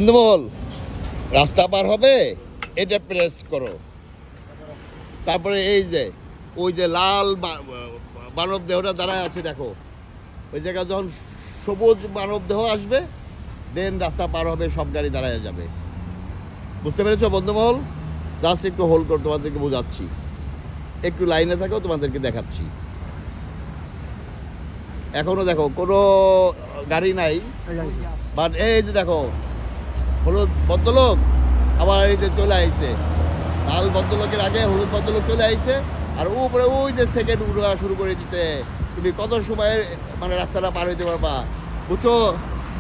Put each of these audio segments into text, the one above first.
বন্ধুমহল, রাস্তা পার হবে, এটা প্রেস করো। তারপরে এই যে ওই যে লাল মানব দেহটা দাঁড়ায় আছে দেখো, ওই জায়গায় যখন সবুজ মানব দেহ আসবে দেন রাস্তা পার হবে, সব গাড়ি দাঁড়ায় যাবে। বুঝতে পেরেছো বন্ধুমহল? জাস্ট একটু হোল্ড করো, তোমাদেরকে বোঝাচ্ছি। একটু লাইনে থাকো, তোমাদেরকে দেখাচ্ছি। এখনো দেখো কোনো গাড়ি নাই, বাট এই যে দেখো হলুদ ভদ্রলোক আবার এই যে চলে আইছে। লাল ভদ্রলোকের আগে হলুদ ভদ্রলোক চলে আইছে, আর উপরে ওই যে সেকেন্ড উঠা শুরু করে দিছে। তুমি কত সময় মানে রাস্তাটা পার হইতে পারবা, বুঝছো?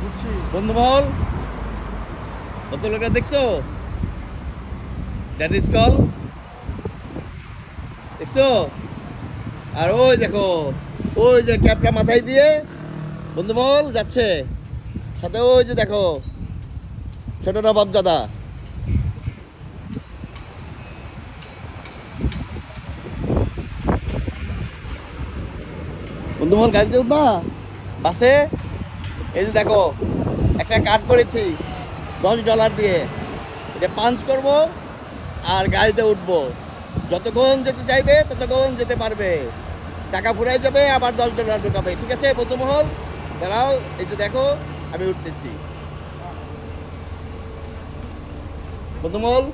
বুঝছি বন্ধুমহল, ভদ্রলোকটা দেখছো? দ্যাট ইজ কল, দেখছো? আর ওই দেখো ওই যে ক্যাপটা মাথায় দিয়ে বন্ধুমহল যাচ্ছে, সাথে ওই যে দেখো ছোট নবাব দাদা। বন্ধুমহল, গাড়িতে উঠবা বাসে? এই যে দেখো একটা কার্ড করেছি $10 দিয়ে, এটা পাঞ্চ করবো আর গাড়িতে উঠবো। যতক্ষণ যেতে চাইবে ততক্ষণ যেতে পারবে, টাকা ফুরাই যাবে, আবার $10 ঢুকাবে। ঠিক আছে বন্ধুমহল? দাঁড়াও, এই যে দেখো আমি উঠতেছি। বন্ধুমহল,